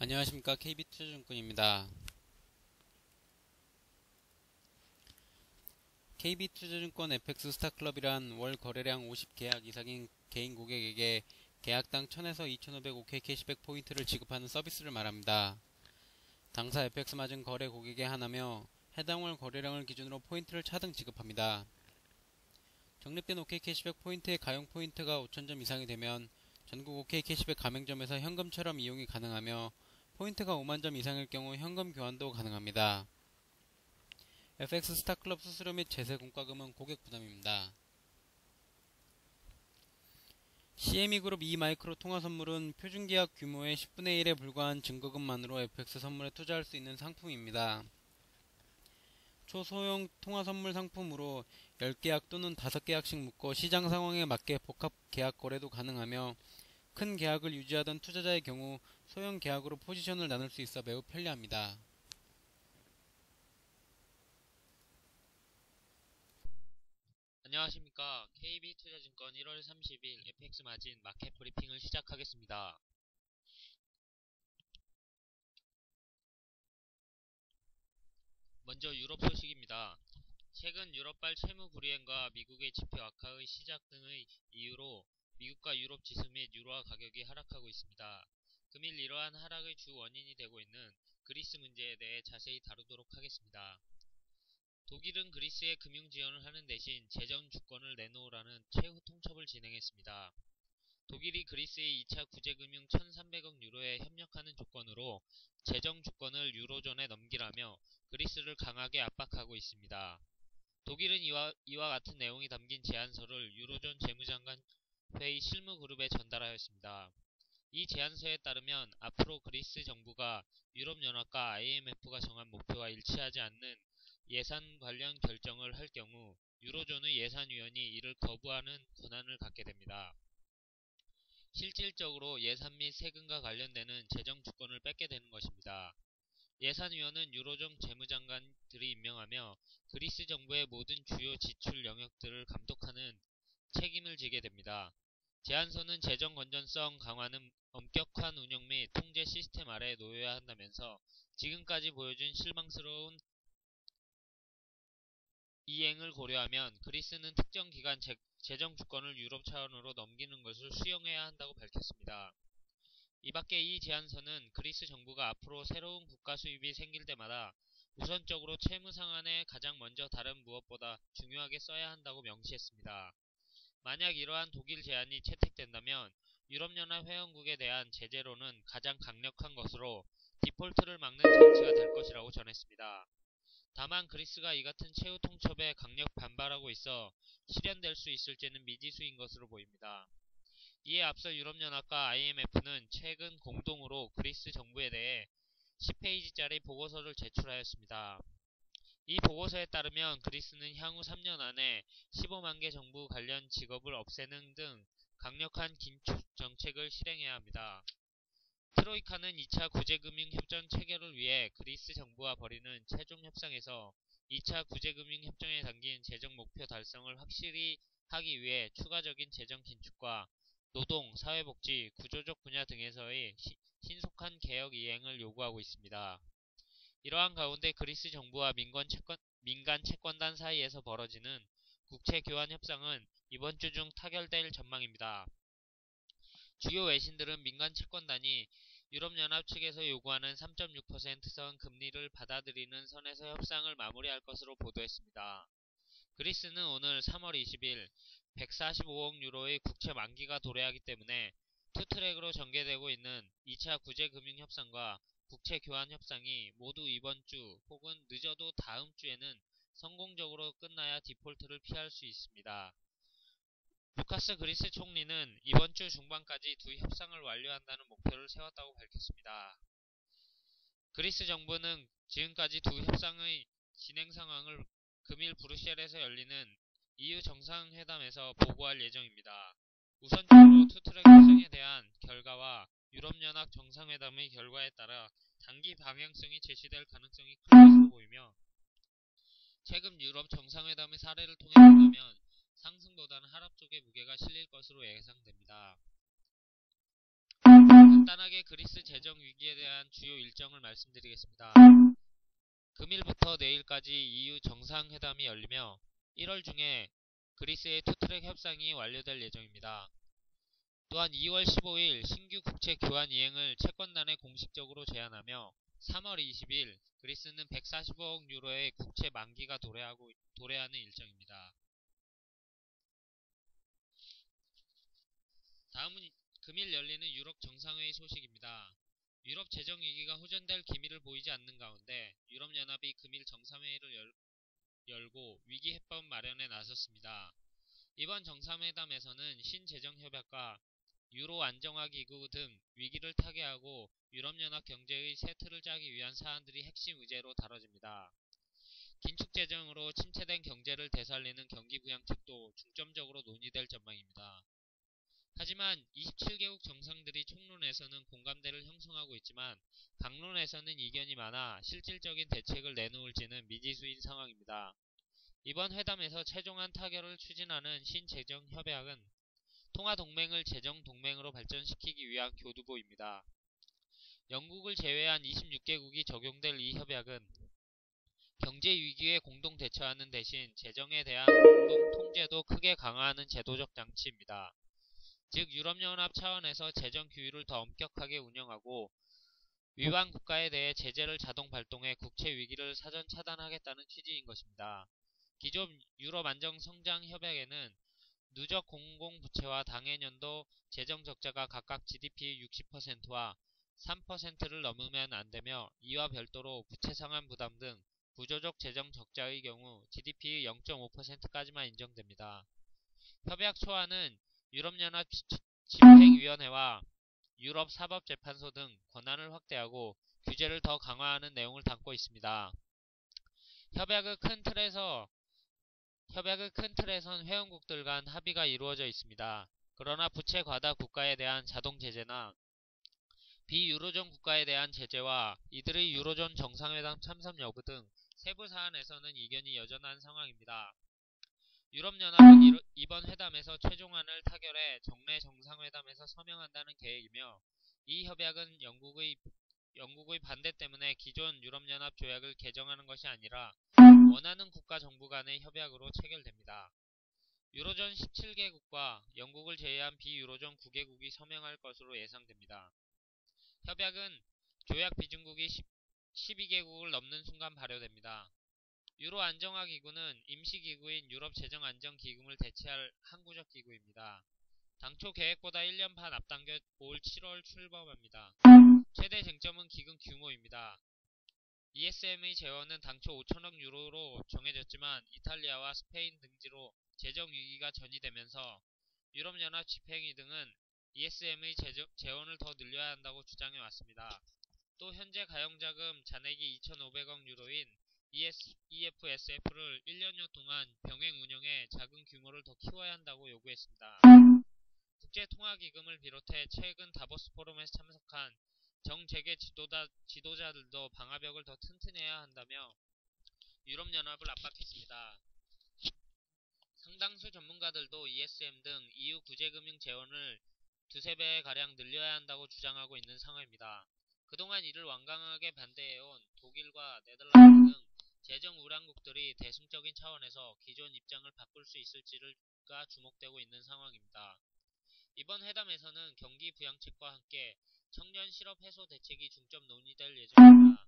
안녕하십니까. KB투자증권입니다. KB투자증권 FX 스타클럽이란 월 거래량 50계약 이상인 개인 고객에게 계약당 1000에서 2500 OK 캐시백 포인트를 지급하는 서비스를 말합니다. 당사 FX 맞은 거래 고객에 한하며 해당 월 거래량을 기준으로 포인트를 차등 지급합니다. 적립된 OK 캐시백 포인트의 가용 포인트가 5000점 이상이 되면 전국 OK 캐시백 가맹점에서 현금처럼 이용이 가능하며 포인트가 5만점 이상일 경우 현금 교환도 가능합니다. FX 스타클럽 수수료 및 제세 공과금은 고객 부담입니다. CME 그룹 이마이크로 통화선물은 표준계약 규모의 10분의 1에 불과한 증거금만으로 FX 선물에 투자할 수 있는 상품입니다. 초소형 통화선물 상품으로 10계약 또는 5계약씩 묶어 시장 상황에 맞게 복합 계약 거래도 가능하며 큰 계약을 유지하던 투자자의 경우 소형 계약으로 포지션을 나눌 수 있어 매우 편리합니다. 안녕하십니까. KB투자증권 1월 30일 FX 마진 마켓 브리핑을 시작하겠습니다. 먼저 유럽 소식입니다. 최근 유럽발 채무 불이행과 미국의 지표 악화의 시작 등의 이유로 미국과 유럽 지수 및 유로화 가격이 하락하고 있습니다. 금일 이러한 하락의 주 원인이 되고 있는 그리스 문제에 대해 자세히 다루도록 하겠습니다. 독일은 그리스에 금융 지원을 하는 대신 재정 주권을 내놓으라는 최후 통첩을 진행했습니다. 독일이 그리스의 2차 구제금융 1,300억 유로에 협력하는 조건으로 재정 주권을 유로존에 넘기라며 그리스를 강하게 압박하고 있습니다. 독일은 이와 같은 내용이 담긴 제안서를 유로존 재무장관 회의 실무그룹에 전달하였습니다. 이 제안서에 따르면 앞으로 그리스 정부가 유럽연합과 IMF가 정한 목표와 일치하지 않는 예산 관련 결정을 할 경우 유로존의 예산위원이 이를 거부하는 권한을 갖게 됩니다. 실질적으로 예산 및 세금과 관련되는 재정 주권을 뺏게 되는 것입니다. 예산위원은 유로존 재무장관들이 임명하며 그리스 정부의 모든 주요 지출 영역들을 감독하는 책임을 지게 됩니다. 제안서는 재정 건전성 강화는 엄격한 운영 및 통제 시스템 아래 놓여야 한다면서 지금까지 보여준 실망스러운 이행을 고려하면 그리스는 특정 기간 재정 주권을 유럽 차원으로 넘기는 것을 수용해야 한다고 밝혔습니다. 이밖에 이 제안서는 그리스 정부가 앞으로 새로운 국가 수입이 생길 때마다 우선적으로 채무 상환에 가장 먼저 다른 무엇보다 중요하게 써야 한다고 명시했습니다. 만약 이러한 독일 제안이 채택된다면 유럽연합 회원국에 대한 제재로는 가장 강력한 것으로 디폴트를 막는 장치가 될 것이라고 전했습니다. 다만 그리스가 이 같은 최후 통첩에 강력 반발하고 있어 실현될 수 있을지는 미지수인 것으로 보입니다. 이에 앞서 유럽연합과 IMF는 최근 공동으로 그리스 정부에 대해 10페이지짜리 보고서를 제출하였습니다. 이 보고서에 따르면 그리스는 향후 3년 안에 15만 개 정부 관련 직업을 없애는 등 강력한 긴축 정책을 실행해야 합니다. 트로이카는 2차 구제금융협정 체결을 위해 그리스 정부와 벌이는 최종 협상에서 2차 구제금융협정에 담긴 재정 목표 달성을 확실히 하기 위해 추가적인 재정 긴축과 노동, 사회복지, 구조적 분야 등에서의 신속한 개혁 이행을 요구하고 있습니다. 이러한 가운데 그리스 정부와 민간 채권단 사이에서 벌어지는 국채 교환 협상은 이번 주 중 타결될 전망입니다. 주요 외신들은 민간 채권단이 유럽연합 측에서 요구하는 3.6%선 금리를 받아들이는 선에서 협상을 마무리할 것으로 보도했습니다. 그리스는 오늘 3월 20일 145억 유로의 국채 만기가 도래하기 때문에 투트랙으로 전개되고 있는 2차 구제금융협상과 국채 교환 협상이 모두 이번 주 혹은 늦어도 다음 주에는 성공적으로 끝나야 디폴트를 피할 수 있습니다. 루카스 그리스 총리는 이번 주 중반까지 두 협상을 완료한다는 목표를 세웠다고 밝혔습니다. 그리스 정부는 지금까지 두 협상의 진행 상황을 금일 브뤼셀에서 열리는 EU 정상회담에서 보고할 예정입니다. 우선적으로 투트랙 협상에 대한 결과와 유럽연합 정상회담의 결과에 따라 단기 방향성이 제시될 가능성이 클 것으로 보이며 최근 유럽 정상회담의 사례를 통해 본다면 상승보다는 하락 쪽에 무게가 실릴 것으로 예상됩니다. 간단하게 그리스 재정 위기에 대한 대한 주요 일정을 말씀드리겠습니다. 금일부터 내일까지 EU 정상회담이 열리며 1월 중에 그리스의 투트랙 협상이 완료될 예정입니다. 또한 2월 15일 신규 국채 교환 이행을 채권단에 공식적으로 제안하며 3월 20일 그리스는 145억 유로의 국채 만기가 도래하는 일정입니다. 다음은 금일 열리는 유럽 정상회의 소식입니다. 유럽 재정 위기가 호전될 기미를 보이지 않는 가운데 유럽연합이 금일 정상회의를 열고 위기 해법 마련에 나섰습니다. 이번 정상회담에서는 신재정협약과 유로 안정화기구 등 위기를 타개하고 유럽연합 경제의 새 틀을 짜기 위한 사안들이 핵심 의제로 다뤄집니다. 긴축재정으로 침체된 경제를 되살리는 경기부양책도 중점적으로 논의될 전망입니다. 하지만 27개국 정상들이 총론에서는 공감대를 형성하고 있지만 강론에서는 이견이 많아 실질적인 대책을 내놓을지는 미지수인 상황입니다. 이번 회담에서 최종한 타결을 추진하는 신재정협약은 통화동맹을 재정동맹으로 발전시키기 위한 교두보입니다. 영국을 제외한 26개국이 적용될 이 협약은 경제위기에 공동 대처하는 대신 재정에 대한 공동 통제도 크게 강화하는 제도적 장치입니다. 즉 유럽연합 차원에서 재정 규율을 더 엄격하게 운영하고 위반 국가에 대해 제재를 자동 발동해 국채 위기를 사전 차단하겠다는 취지인 것입니다. 기존 유럽 안정성장 협약에는 누적 공공부채와 당해년도 재정 적자가 각각 GDP의 60%와 3%를 넘으면 안되며 이와 별도로 부채 상환 부담 등 구조적 재정 적자의 경우 GDP의 0.5%까지만 인정됩니다. 협약 초안은 유럽연합 집행위원회와 유럽사법재판소 등 권한을 확대하고 규제를 더 강화하는 내용을 담고 있습니다. 협약의 큰 틀에선 회원국들 간 합의가 이루어져 있습니다. 그러나 부채 과다 국가에 대한 자동 제재나 비유로존 국가에 대한 제재와 이들의 유로존 정상회담 참석 여부 등 세부 사안에서는 이견이 여전한 상황입니다. 유럽연합은 이번 회담에서 최종안을 타결해 정례 정상회담에서 서명한다는 계획이며 이 협약은 영국의 반대 때문에 기존 유럽연합 조약을 개정하는 것이 아니라 원하는 국가 정부 간의 협약으로 체결됩니다. 유로존 17개국과 영국을 제외한 비유로존 9개국이 서명할 것으로 예상됩니다. 협약은 조약 비준국이 12개국을 넘는 순간 발효됩니다. 유로 안정화기구는 임시기구인 유럽재정안정기금을 대체할 항구적 기구입니다. 당초 계획보다 1년 반 앞당겨 올 7월 출범합니다. 최대 쟁점은 기금 규모입니다. ESM의 재원은 당초 5천억 유로로 정해졌지만 이탈리아와 스페인 등지로 재정 위기가 전이되면서 유럽연합 집행위 등은 ESM의 재원을 더 늘려야 한다고 주장해 왔습니다. 또 현재 가용자금 잔액이 2,500억 유로인 EFSF를 1년여 동안 병행 운영해 자금 규모를 더 키워야 한다고 요구했습니다. 국제통화기금을 비롯해 최근 다보스 포럼에 참석한 정재계 지도자들도 방화벽을 더 튼튼해야 한다며 유럽연합을 압박했습니다. 상당수 전문가들도 ESM 등 EU 구제금융 재원을 두세 배가량 늘려야 한다고 주장하고 있는 상황입니다. 그동안 이를 완강하게 반대해온 독일과 네덜란드 등 재정 우량국들이 대승적인 차원에서 기존 입장을 바꿀 수 있을지가 주목되고 있는 상황입니다. 이번 회담에서는 경기 부양책과 함께 청년 실업 해소 대책이 중점 논의될 예정입니다.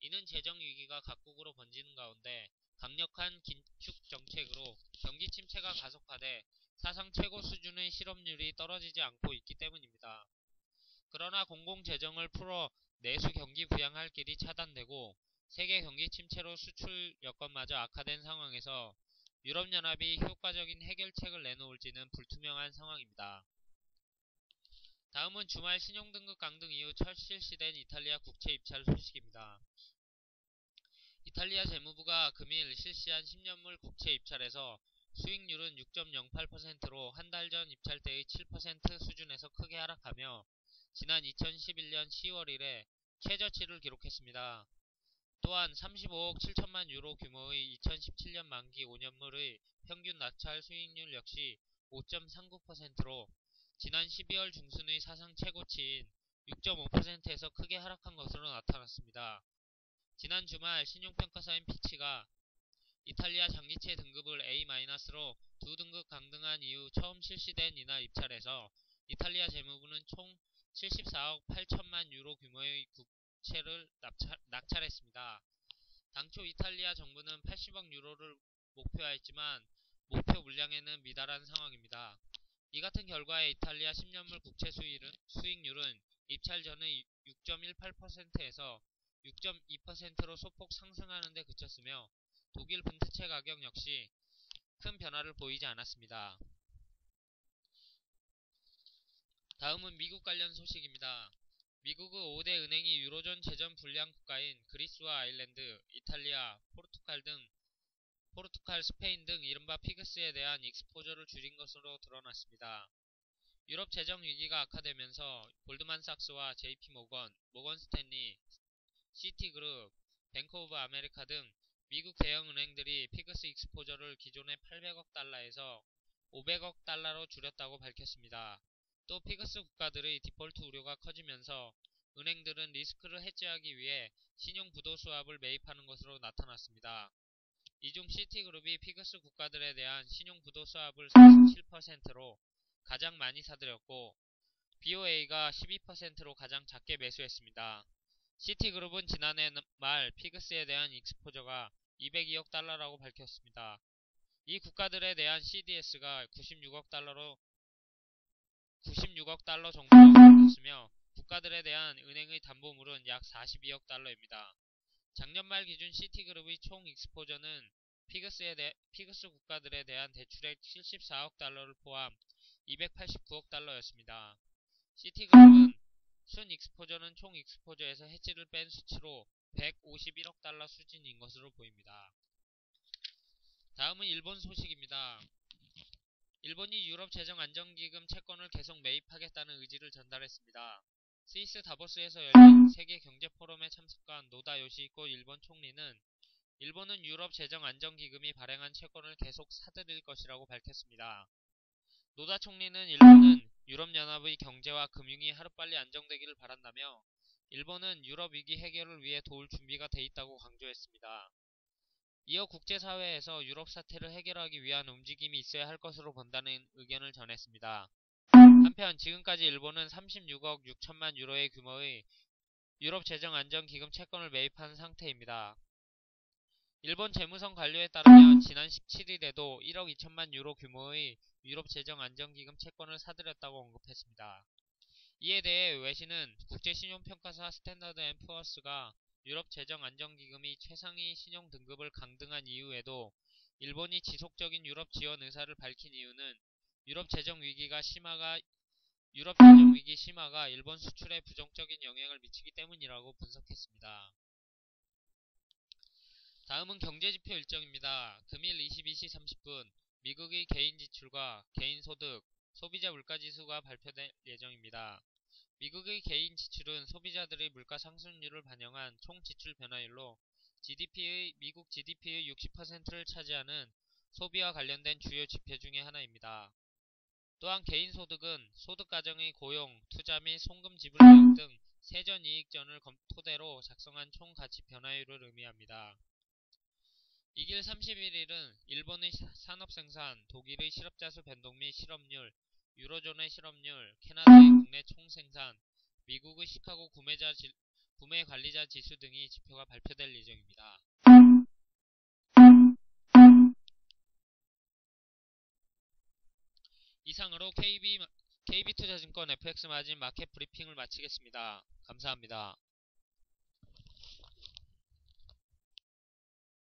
이는 재정 위기가 각국으로 번지는 가운데 강력한 긴축 정책으로 경기 침체가 가속화돼 사상 최고 수준의 실업률이 떨어지지 않고 있기 때문입니다. 그러나 공공재정을 풀어 내수 경기 부양할 길이 차단되고 세계 경기 침체로 수출 여건마저 악화된 상황에서 유럽연합이 효과적인 해결책을 내놓을지는 불투명한 상황입니다. 다음은 주말 신용등급 강등 이후 첫 실시된 이탈리아 국채 입찰 소식입니다. 이탈리아 재무부가 금일 실시한 10년물 국채 입찰에서 수익률은 6.08%로 한 달 전 입찰 때의 7% 수준에서 크게 하락하며 지난 2011년 10월 이래 최저치를 기록했습니다. 또한 35억 7천만 유로 규모의 2017년 만기 5년물의 평균 낙찰 수익률 역시 5.39%로 지난 12월 중순의 사상 최고치인 6.5%에서 크게 하락한 것으로 나타났습니다. 지난 주말 신용평가사인 피치가 이탈리아 장기채 등급을 A-로 두 등급 강등한 이후 처음 실시된 이날 입찰에서 이탈리아 재무부는 총 74억 8천만 유로 규모의 국채를 낙찰했습니다. 당초 이탈리아 정부는 80억 유로를 목표하였지만 목표 물량에는 미달한 상황입니다. 이 같은 결과에 이탈리아 10년물 국채 수익률은 입찰 전의 6.18%에서 6.2%로 소폭 상승하는 데 그쳤으며 독일 분태채 가격 역시 큰 변화를 보이지 않았습니다. 다음은 미국 관련 소식입니다. 미국의 5대 은행이 유로존 재정 불량 국가인 그리스와 아일랜드, 이탈리아, 포르투갈, 스페인 등 이른바 피그스에 대한 익스포저를 줄인 것으로 드러났습니다. 유럽 재정 위기가 악화되면서 골드만삭스와 JP모건, 모건스탠리, 시티그룹, 뱅크 오브 아메리카 등 미국 대형 은행들이 피그스 익스포저를 기존의 800억 달러에서 500억 달러로 줄였다고 밝혔습니다. 또 피그스 국가들의 디폴트 우려가 커지면서 은행들은 리스크를 해지하기 위해 신용 부도 수합을 매입하는 것으로 나타났습니다. 이 중 시티그룹이 피그스 국가들에 대한 신용 부도 수합을 47%로 가장 많이 사들였고 BOA가 12%로 가장 작게 매수했습니다. 시티그룹은 지난해 말 피그스에 대한 익스포저가 202억 달러라고 밝혔습니다. 이 국가들에 대한 CDS가 96억 달러 정도로 밝혔으며 국가들에 대한 은행의 담보물은 약 42억 달러입니다. 작년 말 기준 시티그룹의 총 익스포저는 피그스 국가들에 대한 대출액 74억 달러를 포함 289억 달러였습니다. 시티그룹은 순 익스포저는 총 익스포저에서 해지를 뺀 수치로 151억 달러 수준인 것으로 보입니다. 다음은 일본 소식입니다. 일본이 유럽 재정 안정기금 채권을 계속 매입하겠다는 의지를 전달했습니다. 스위스 다보스에서 열린 세계 경제 포럼에 참석한 노다 요시히코 일본 총리는 일본은 유럽 재정 안정기금이 발행한 채권을 계속 사들일 것이라고 밝혔습니다. 노다 총리는 일본은 유럽연합의 경제와 금융이 하루빨리 안정되기를 바란다며 일본은 유럽 위기 해결을 위해 도울 준비가 돼 있다고 강조했습니다. 이어 국제사회에서 유럽 사태를 해결하기 위한 움직임이 있어야 할 것으로 본다는 의견을 전했습니다. 한편 지금까지 일본은 36억 6천만 유로의 규모의 유럽 재정 안정기금 채권을 매입한 상태입니다. 일본 재무성 관료에 따르면 지난 17일에도 1억 2천만 유로 규모의 유럽 재정 안정기금 채권을 사들였다고 언급했습니다. 이에 대해 외신은 국제신용평가사 스탠더드 앤 푸어스가 유럽 재정 안정기금이 최상위 신용 등급을 강등한 이후에도 일본이 지속적인 유럽 지원 의사를 밝힌 이유는 유럽 재정 위기 심화가 일본 수출에 부정적인 영향을 미치기 때문이라고 분석했습니다. 다음은 경제지표 일정입니다. 금일 22시 30분 미국의 개인 지출과 개인 소득, 소비자 물가지수가 발표될 예정입니다. 미국의 개인 지출은 소비자들의 물가 상승률을 반영한 총 지출 변화율로 미국 GDP의 60%를 차지하는 소비와 관련된 주요 지표 중의 하나입니다. 또한 개인 소득은 소득 가정의 고용, 투자 및 송금 지불 내역 등 세전이익전을 토대로 작성한 총 가치 변화율을 의미합니다. 이길 31일은 일본의 산업생산, 독일의 실업자수 변동 및 실업률, 유로존의 실업률, 캐나다의 국내 총생산, 미국의 시카고 구매관리자 지수 등의 지표가 발표될 예정입니다. 이상으로 KB투자증권 FX 마진 마켓 브리핑을 마치겠습니다. 감사합니다.